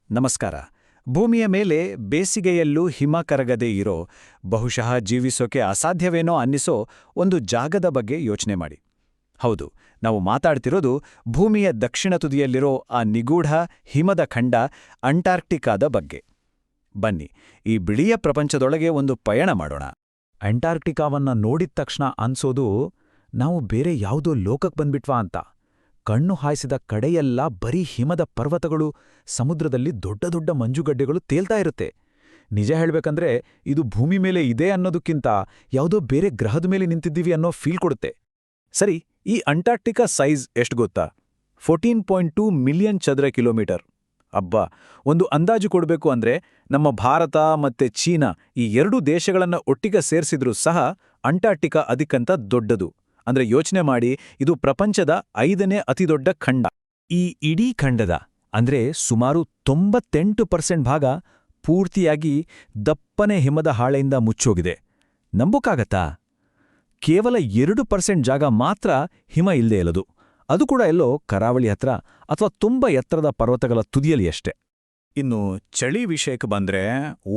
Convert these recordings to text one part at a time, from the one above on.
ನಮಸ್ಕಾರ. ಭೂಮಿಯ ಮೇಲೆ ಬೇಸಿಗೆಯಲ್ಲೂ ಹಿಮ ಕರಗದೇ ಇರೋ, ಬಹುಶಃ ಜೀವಿಸೋಕೆ ಅಸಾಧ್ಯವೇನೋ ಅನ್ನಿಸೋ ಒಂದು ಜಾಗದ ಬಗ್ಗೆ ಯೋಚನೆ ಮಾಡಿ. ಹೌದು, ನಾವು ಮಾತಾಡ್ತಿರೋದು ಭೂಮಿಯ ದಕ್ಷಿಣ ತುದಿಯಲ್ಲಿರೋ ಆ ನಿಗೂಢ ಹಿಮದ ಖಂಡ ಅಂಟಾರ್ಕ್ಟಿಕಾದ ಬಗ್ಗೆ. ಬನ್ನಿ, ಈ ಬಿಳಿಯ ಪ್ರಪಂಚದೊಳಗೆ ಒಂದು ಪಯಣ ಮಾಡೋಣ. ಅಂಟಾರ್ಕ್ಟಿಕಾವನ್ನ ನೋಡಿದ ತಕ್ಷಣ ಅನ್ಸೋದು ನಾವು ಬೇರೆ ಯಾವುದೋ ಲೋಕಕ್ಕೆ ಬಂದ್ಬಿಟ್ವಾ ಅಂತ. ಕಣ್ಣು ಹಾಯಿಸಿದ ಕಡೆಯೆಲ್ಲ ಬರೀ ಹಿಮದ ಪರ್ವತಗಳು, ಸಮುದ್ರದಲ್ಲಿ ದೊಡ್ಡ ದೊಡ್ಡ ಮಂಜುಗಡ್ಡೆಗಳು ತೇಲ್ತಾ ಇರುತ್ತೆ. ನಿಜ ಹೇಳ್ಬೇಕಂದ್ರೆ ಇದು ಭೂಮಿ ಮೇಲೆ ಇದೆ ಅನ್ನೋದಕ್ಕಿಂತ ಯಾವುದೋ ಬೇರೆ ಗ್ರಹದ ಮೇಲೆ ನಿಂತಿದ್ದೀವಿ ಅನ್ನೋ ಫೀಲ್ ಕೊಡುತ್ತೆ. ಸರಿ, ಈ ಅಂಟಾರ್ಕ್ಟಿಕಾ ಸೈಜ್ ಎಷ್ಟು ಗೊತ್ತಾ? 14.2 ಮಿಲಿಯನ್ ಚದರ ಕಿಲೋಮೀಟರ್. ಅಬ್ಬಾ, ಒಂದು ಅಂದಾಜು ಕೊಡಬೇಕು ಅಂದ್ರೆ ನಮ್ಮ ಭಾರತ ಮತ್ತೆ ಚೀನಾ ಈ ಎರಡೂ ದೇಶಗಳನ್ನ ಒಟ್ಟಿಗೆ ಸೇರಿಸಿದ್ರೂ ಸಹ ಅಂಟಾರ್ಕ್ಟಿಕಾ ಅದಕ್ಕಿಂತ ದೊಡ್ಡದು. ಅಂದ್ರೆ ಯೋಚನೆ ಮಾಡಿ, ಇದು ಪ್ರಪಂಚದ 5ನೇ ಅತಿದೊಡ್ಡ ಖಂಡ. ಈ ಇಡೀ ಖಂಡದ ಅಂದ್ರೆ ಸುಮಾರು 98% ಭಾಗ ಪೂರ್ತಿಯಾಗಿ ದಪ್ಪನೆ ಹಿಮದ ಹಾಳೆಯಿಂದ ಮುಚ್ಚೋಗಿದೆ. ನಂಬೋಕ್ಕಾಗತ್ತಾ? ಕೇವಲ 2% ಜಾಗ ಮಾತ್ರ ಹಿಮ ಇಲ್ಲದೆ ಇಲ್ಲದು. ಅದು ಕೂಡ ಎಲ್ಲೋ ಕರಾವಳಿ ಹತ್ರ ಅಥವಾ ತುಂಬ ಎತ್ತರದ ಪರ್ವತಗಳ ತುದಿಯಲ್ಲಿ ಅಷ್ಟೆ. ಇನ್ನು ಚಳಿ ವಿಷಯಕ್ಕೆ ಬಂದ್ರೆ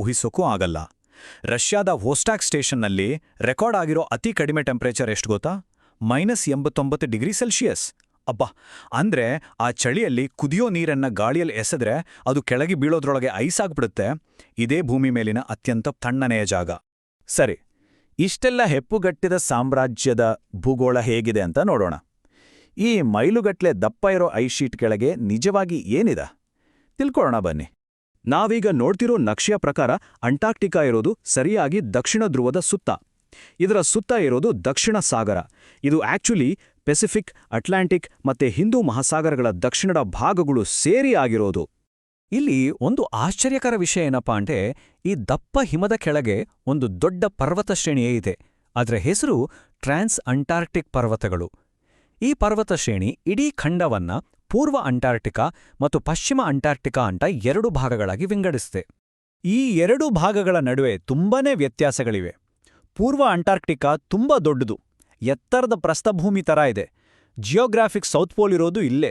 ಊಹಿಸೋಕ್ಕೂ ಆಗಲ್ಲ. ರಷ್ಯಾದ ವೋಸ್ಟಾಕ್ ಸ್ಟೇಷನ್ನಲ್ಲಿ ರೆಕಾರ್ಡ್ ಆಗಿರೋ ಅತಿ ಕಡಿಮೆ ಟೆಂಪರೇಚರ್ ಎಷ್ಟು ಗೊತ್ತಾ? -89°C. ಅಬ್ಬಾ, ಅಂದ್ರೆ ಆ ಚಳಿಯಲ್ಲಿ ಕುದಿಯೋ ನೀರನ್ನ ಗಾಳಿಯಲ್ಲಿ ಎಸೆದ್ರೆ ಅದು ಕೆಳಗೆ ಬೀಳೋದ್ರೊಳಗೆ ಐಸ್ ಆಗ್ಬಿಡುತ್ತೆ. ಇದೇ ಭೂಮಿ ಮೇಲಿನ ಅತ್ಯಂತ ತಣ್ಣನೆಯ ಜಾಗ. ಸರಿ, ಇಷ್ಟೆಲ್ಲ ಹೆಪ್ಪುಗಟ್ಟಿದ ಸಾಮ್ರಾಜ್ಯದ ಭೂಗೋಳ ಹೇಗಿದೆ ಅಂತ ನೋಡೋಣ. ಈ ಮೈಲುಗಟ್ಲೆ ದಪ್ಪ ಇರೋ ಐಶೀಟ್ ಕೆಳಗೆ ನಿಜವಾಗಿ ಏನಿದೆ ತಿಳ್ಕೊಳ್ಳೋಣ ಬನ್ನಿ. ನಾವೀಗ ನೋಡ್ತಿರೋ ನಕ್ಷೆಯ ಪ್ರಕಾರ ಅಂಟಾರ್ಕ್ಟಿಕಾ ಇರೋದು ಸರಿಯಾಗಿ ದಕ್ಷಿಣ ಧ್ರುವದ ಸುತ್ತ. ಇದರ ಸುತ್ತ ಇರೋದು ದಕ್ಷಿಣ ಸಾಗರ. ಇದು ಆಕ್ಚುಲಿ ಪೆಸಿಫಿಕ್, ಅಟ್ಲಾಂಟಿಕ್ ಮತ್ತೆ ಹಿಂದೂ ಮಹಾಸಾಗರಗಳ ದಕ್ಷಿಣದ ಭಾಗಗಳು ಸೇರಿ ಆಗಿರೋದು. ಇಲ್ಲಿ ಒಂದು ಆಶ್ಚರ್ಯಕರ ವಿಷಯ ಏನಪ್ಪಾ ಅಂದ್ರೆ, ಈ ದಪ್ಪ ಹಿಮದ ಕೆಳಗೆ ಒಂದು ದೊಡ್ಡ ಪರ್ವತ ಶ್ರೇಣಿಯೇ ಇದೆ. ಅದರ ಹೆಸರು ಟ್ರಾನ್ಸ್ ಅಂಟಾರ್ಕ್ಟಿಕ್ ಪರ್ವತಗಳು. ಈ ಪರ್ವತ ಶ್ರೇಣಿ ಇಡೀ ಖಂಡವನ್ನ ಪೂರ್ವ ಅಂಟಾರ್ಕ್ಟಿಕಾ ಮತ್ತು ಪಶ್ಚಿಮ ಅಂಟಾರ್ಕ್ಟಿಕಾ ಅಂತ 2 ಭಾಗಗಳಾಗಿ ವಿಂಗಡಿಸಿದೆ. ಈ 2 ಭಾಗಗಳ ನಡುವೆ ತುಂಬಾನೇ ವ್ಯತ್ಯಾಸಗಳಿವೆ. ಪೂರ್ವ ಅಂಟಾರ್ಕ್ಟಿಕಾ ತುಂಬಾ ದೊಡ್ಡದು, ಎತ್ತರದ ಪ್ರಸ್ಥಭೂಮಿ ತರ ಇದೆ. ಜಿಯೋಗ್ರಾಫಿಕ್ ಸೌತ್ ಪೋಲ್ ಇರೋದು ಇಲ್ಲೇ.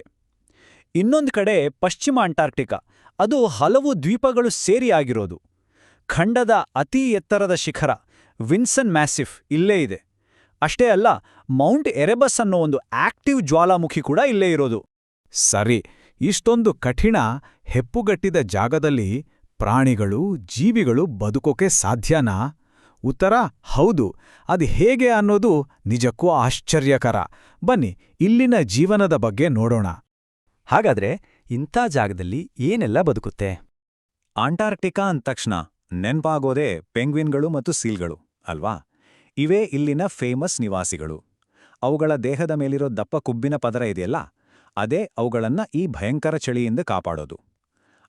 ಇನ್ನೊಂದು ಕಡೆ ಪಶ್ಚಿಮ ಅಂಟಾರ್ಕ್ಟಿಕಾ, ಅದು ಹಲವು ದ್ವೀಪಗಳು ಸೇರಿ ಆಗಿರೋದು. ಖಂಡದ ಅತಿ ಎತ್ತರದ ಶಿಖರ ವಿನ್ಸನ್ ಮ್ಯಾಸಿಫ್ ಇಲ್ಲೇ ಇದೆ. ಅಷ್ಟೇ ಅಲ್ಲ, ಮೌಂಟ್ ಎರೆಬಸ್ ಅನ್ನೋ ಒಂದು ಆಕ್ಟಿವ್ ಜ್ವಾಲಾಮುಖಿ ಕೂಡ ಇಲ್ಲೇ ಇರೋದು. ಸರಿ, ಇಷ್ಟೊಂದು ಕಠಿಣ ಹೆಪ್ಪುಗಟ್ಟಿದ ಜಾಗದಲ್ಲಿ ಪ್ರಾಣಿಗಳು, ಜೀವಿಗಳು ಬದುಕೋಕೆ ಸಾಧ್ಯನಾ? ಉತ್ತರ ಹೌದು. ಅದು ಹೇಗೆ ಅನ್ನೋದು ನಿಜಕ್ಕೂ ಆಶ್ಚರ್ಯಕರ. ಬನ್ನಿ, ಇಲ್ಲಿನ ಜೀವನದ ಬಗ್ಗೆ ನೋಡೋಣ. ಹಾಗಾದ್ರೆ ಇಂಥ ಜಾಗದಲ್ಲಿ ಏನೆಲ್ಲ ಬದುಕುತ್ತೆ? ಅಂಟಾರ್ಕ್ಟಿಕಾ ಅಂತಕ್ಷಣ ನೆನ್ಪಾಗೋದೇ ಪೆಂಗ್ವಿನ್ಗಳು ಮತ್ತು ಸೀಲ್ಗಳು ಅಲ್ವಾ? ಇವೇ ಇಲ್ಲಿನ ಫೇಮಸ್ ನಿವಾಸಿಗಳು. ಅವುಗಳ ದೇಹದ ಮೇಲಿರೋ ದಪ್ಪ ಕುಬ್ಬಿನ ಪದರ ಇದೆಯಲ್ಲ, ಅದೇ ಅವುಗಳನ್ನ ಈ ಭಯಂಕರ ಚಳಿಯಿಂದ ಕಾಪಾಡೋದು.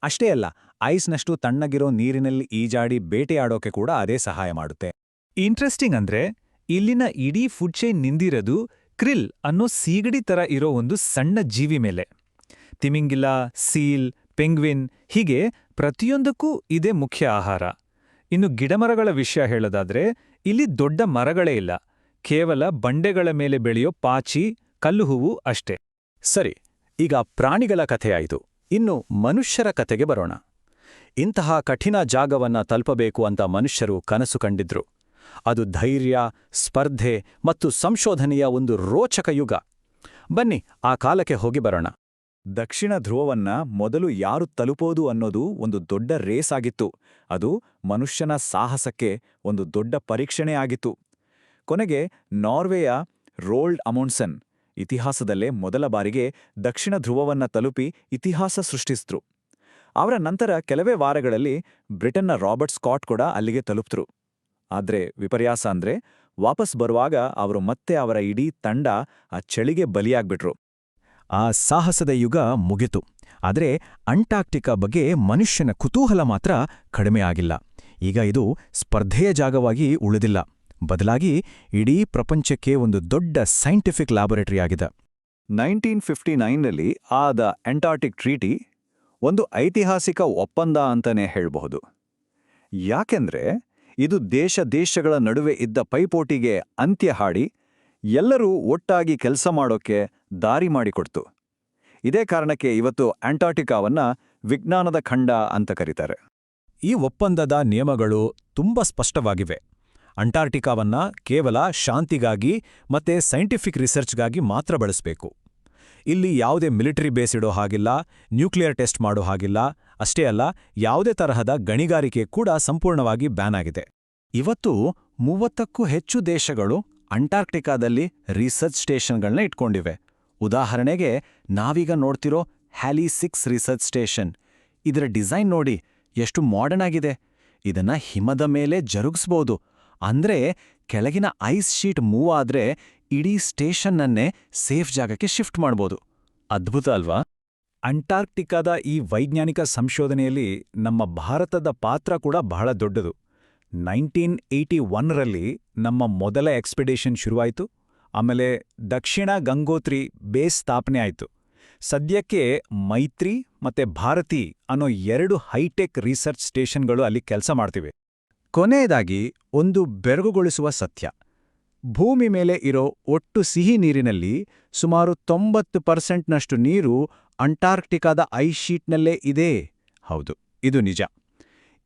ಅಷ್ಟೇ ಅಲ್ಲ, ಐಸ್ನಷ್ಟು ತಣ್ಣಗಿರೋ ನೀರಿನಲ್ಲಿ ಈಜಾಡಿ ಬೇಟೆಯಾಡೋಕೆ ಕೂಡ ಅದೇ ಸಹಾಯ ಮಾಡುತ್ತೆ. ಇಂಟ್ರೆಸ್ಟಿಂಗ್ ಅಂದ್ರೆ, ಇಲ್ಲಿನ ಇಡೀ ಫುಡ್ ಚೈನ್ ನಿಂದಿರೋದು ಕ್ರಿಲ್ ಅನ್ನೋ ಸೀಗಡಿ ತರ ಇರೋ ಒಂದು ಸಣ್ಣ ಜೀವಿ ಮೇಲೆ. ತಿಮಿಂಗಿಲ, ಸೀಲ್, ಪೆಂಗ್ವಿನ್ ಹೀಗೆ ಪ್ರತಿಯೊಂದಕ್ಕೂ ಇದೇ ಮುಖ್ಯ ಆಹಾರ. ಇನ್ನು ಗಿಡಮರಗಳ ವಿಷಯ ಹೇಳೋದಾದ್ರೆ, ಇಲ್ಲಿ ದೊಡ್ಡ ಮರಗಳೇ ಇಲ್ಲ. ಕೇವಲ ಬಂಡೆಗಳ ಮೇಲೆ ಬೆಳೆಯೋ ಪಾಚಿ, ಕಲ್ಲುಹೂವು ಅಷ್ಟೇ. ಸರಿ, ಈಗ ಪ್ರಾಣಿಗಳ ಕಥೆಯಾಯಿತು. ಇನ್ನು ಮನುಷ್ಯರ ಕಥೆಗೆ ಬರೋಣ. ಇಂತಹ ಕಠಿಣ ಜಾಗವನ್ನ ತಲುಪಬೇಕು ಅಂತ ಮನುಷ್ಯರು ಕನಸು ಕಂಡಿದ್ರು. ಅದು ಧೈರ್ಯ, ಸ್ಪರ್ಧೆ ಮತ್ತು ಸಂಶೋಧನೆಯ ಒಂದು ರೋಚಕ ಯುಗ. ಬನ್ನಿ, ಆ ಕಾಲಕ್ಕೆ ಹೋಗಿ ಬರೋಣ. ದಕ್ಷಿಣ ಧ್ರುವವನ್ನ ಮೊದಲು ಯಾರು ತಲುಪೋದು ಅನ್ನೋದು ಒಂದು ದೊಡ್ಡ ರೇಸ್ ಆಗಿತ್ತು. ಅದು ಮನುಷ್ಯನ ಸಾಹಸಕ್ಕೆ ಒಂದು ದೊಡ್ಡ ಪರೀಕ್ಷಣೆ ಆಗಿತ್ತು. ಕೊನೆಗೆ ನಾರ್ವೆಯ ರೋಲ್ಡ್ ಅಮುಂಡ್ಸೆನ್ ಇತಿಹಾಸದಲ್ಲೇ ಮೊದಲ ಬಾರಿಗೆ ದಕ್ಷಿಣ ಧ್ರುವವನ್ನ ತಲುಪಿ ಇತಿಹಾಸ ಸೃಷ್ಟಿಸಿದ್ರು. ಅವರ ನಂತರ ಕೆಲವೇ ವಾರಗಳಲ್ಲಿ ಬ್ರಿಟನ್ನ ರಾಬರ್ಟ್ ಸ್ಕಾಟ್ ಕೂಡ ಅಲ್ಲಿಗೆ ತಲುಪ್ತರು. ಆದ್ರೆ ವಿಪರ್ಯಾಸ ಅಂದ್ರೆ, ವಾಪಸ್ ಬರುವಾಗ ಅವರು ಮತ್ತೆ ಅವರ ಇಡೀ ತಂಡ ಆ ಚಳಿಗೆ ಬಲಿಯಾಗ್ಬಿಟ್ರು. ಆ ಸಾಹಸದ ಯುಗ ಮುಗಿತು. ಆದ್ರೆ ಅಂಟಾರ್ಕ್ಟಿಕಾ ಬಗ್ಗೆ ಮನುಷ್ಯನ ಕುತೂಹಲ ಮಾತ್ರ ಕಡಿಮೆ ಆಗಿಲ್ಲ. ಈಗ ಇದು ಸ್ಪರ್ಧೆಯ ಜಾಗವಾಗಿ ಉಳಿದಿಲ್ಲ. ಬದಲಾಗಿ ಇಡೀ ಪ್ರಪಂಚಕ್ಕೆ ಒಂದು ದೊಡ್ಡ ಸೈಂಟಿಫಿಕ್ ಲ್ಯಾಬೊರೇಟರಿ ಆಗಿದೆ. 1959ನಲ್ಲಿ ಆದ ಅಂಟಾರ್ಕ್ಟಿಕ್ ಟ್ರೀಟಿ ಒಂದು ಐತಿಹಾಸಿಕ ಒಪ್ಪಂದ ಅಂತಾನೆ ಹೇಳಬಹುದು. ಯಾಕೆಂದ್ರೆ ಇದು ದೇಶಗಳ ನಡುವೆ ಇದ್ದ ಪೈಪೋಟಿಗೆ ಅಂತ್ಯ ಹಾಡಿ ಎಲ್ಲರೂ ಒಟ್ಟಾಗಿ ಕೆಲಸ ಮಾಡೋಕೆ ದಾರಿ ಮಾಡಿಕೊಡ್ತು. ಇದೇ ಕಾರಣಕ್ಕೆ ಇವತ್ತು ಅಂಟಾರ್ಕ್ಟಿಕಾವನ್ನ ವಿಜ್ಞಾನದ ಖಂಡ ಅಂತ ಕರೀತಾರೆ. ಈ ಒಪ್ಪಂದದ ನಿಯಮಗಳು ತುಂಬ ಸ್ಪಷ್ಟವಾಗಿವೆ. ಅಂಟಾರ್ಟಿಕಾವನ್ನ ಕೇವಲ ಶಾಂತಿಗಾಗಿ ಮತ್ತೆ ಸೈಂಟಿಫಿಕ್ ರಿಸರ್ಚ್ಗಾಗಿ ಮಾತ್ರ ಬಳಸಬೇಕು. ಇಲ್ಲಿ ಯಾವುದೇ ಮಿಲಿಟರಿ ಬೇಸ್ ಇಡೋ ಹಾಗಿಲ್ಲ, ನ್ಯೂಕ್ಲಿಯರ್ ಟೆಸ್ಟ್ ಮಾಡೋ ಹಾಗಿಲ್ಲ. ಅಷ್ಟೇ ಅಲ್ಲ, ಯಾವುದೇ ತರಹದ ಗಣಿಗಾರಿಕೆ ಕೂಡ ಸಂಪೂರ್ಣವಾಗಿ ಬ್ಯಾನ್ ಆಗಿದೆ. ಇವತ್ತು 30ಕ್ಕೂ ಹೆಚ್ಚು ದೇಶಗಳು ಅಂಟಾರ್ಕ್ಟಿಕಾದಲ್ಲಿ ರಿಸರ್ಚ್ ಸ್ಟೇಷನ್ಗಳನ್ನ ಇಟ್ಕೊಂಡಿವೆ. ಉದಾಹರಣೆಗೆ ನಾವೀಗ ನೋಡ್ತಿರೋ ಹ್ಯಾಲಿ 6 ರಿಸರ್ಚ್ ಸ್ಟೇಷನ್. ಇದರ ಡಿಸೈನ್ ನೋಡಿ ಎಷ್ಟು ಮಾಡರ್ನ್ ಆಗಿದೆ. ಇದನ್ನ ಹಿಮದ ಮೇಲೆ ಜರುಗಿಸ್ಬೋದು. ಅಂದ್ರೆ ಕೆಳಗಿನ ಐಸ್ ಶೀಟ್ ಮೂವ್ ಆದ್ರೆ ಇಡೀ ಸ್ಟೇಷನ್ನನ್ನೇ ಸೇಫ್ ಜಾಗಕ್ಕೆ ಶಿಫ್ಟ್ ಮಾಡ್ಬೋದು. ಅದ್ಭುತ ಅಲ್ವಾ? ಅಂಟಾರ್ಕ್ಟಿಕಾದ ಈ ವೈಜ್ಞಾನಿಕ ಸಂಶೋಧನೆಯಲ್ಲಿ ನಮ್ಮ ಭಾರತದ ಪಾತ್ರ ಕೂಡ ಬಹಳ ದೊಡ್ಡದು. 1981ರಲ್ಲಿ ನಮ್ಮ ಮೊದಲ ಎಕ್ಸ್ಪಿಡೇಷನ್ ಶುರುವಾಯಿತು. ಆಮೇಲೆ ದಕ್ಷಿಣ ಗಂಗೋತ್ರಿ ಬೇಸ್ ಸ್ಥಾಪನೆ ಆಯಿತು. ಸದ್ಯಕ್ಕೆ ಮೈತ್ರಿ ಮತ್ತೆ ಭಾರತಿ ಅನ್ನೋ 2 ಹೈಟೆಕ್ ರಿಸರ್ಚ್ ಸ್ಟೇಷನ್ಗಳು ಅಲ್ಲಿ ಕೆಲಸ ಮಾಡ್ತಿವೆ. ಕೊನೆಯದಾಗಿ ಒಂದು ಬೆರಗುಗೊಳಿಸುವ ಸತ್ಯ. ಭೂಮಿ ಮೇಲೆ ಇರೋ ಒಟ್ಟು ಸಿಹಿ ನೀರಿನಲ್ಲಿ ಸುಮಾರು 90% ನೀರು ಅಂಟಾರ್ಕ್ಟಿಕಾದ ಐಸ್ ಶೀಟ್ನಲ್ಲೇ ಇದೆ. ಹೌದು, ಇದು ನಿಜ.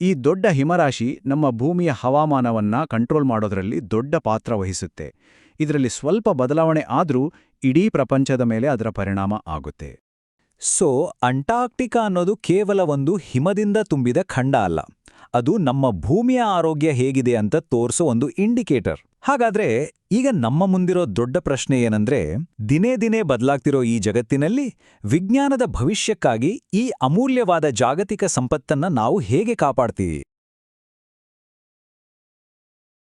ಈ ದೊಡ್ಡ ಹಿಮರಾಶಿ ನಮ್ಮ ಭೂಮಿಯ ಹವಾಮಾನವನ್ನ ಕಂಟ್ರೋಲ್ ಮಾಡೋದ್ರಲ್ಲಿ ದೊಡ್ಡ ಪಾತ್ರ ವಹಿಸುತ್ತೆ. ಇದರಲ್ಲಿ ಸ್ವಲ್ಪ ಬದಲಾವಣೆ ಆದ್ರೂ ಇಡೀ ಪ್ರಪಂಚದ ಮೇಲೆ ಅದರ ಪರಿಣಾಮ ಆಗುತ್ತೆ. ಸೊ ಅಂಟಾರ್ಕ್ಟಿಕಾ ಅನ್ನೋದು ಕೇವಲ ಒಂದು ಹಿಮದಿಂದ ತುಂಬಿದ ಖಂಡ ಅಲ್ಲ. ಅದು ನಮ್ಮ ಭೂಮಿಯ ಆರೋಗ್ಯ ಹೇಗಿದೆ ಅಂತ ತೋರಿಸೋ ಒಂದು ಇಂಡಿಕೇಟರ್. ಹಾಗಾದ್ರೆ ಈಗ ನಮ್ಮ ಮುಂದಿರೋ ದೊಡ್ಡ ಪ್ರಶ್ನೆ ಏನಂದ್ರೆ, ದಿನೇ ದಿನೇ ಬದಲಾಗ್ತಿರೋ ಈ ಜಗತ್ತಿನಲ್ಲಿ ವಿಜ್ಞಾನದ ಭವಿಷ್ಯಕ್ಕಾಗಿ ಈ ಅಮೂಲ್ಯವಾದ ಜಾಗತಿಕ ಸಂಪತ್ತನ್ನ ನಾವು ಹೇಗೆ ಕಾಪಾಡ್ತೀವಿ?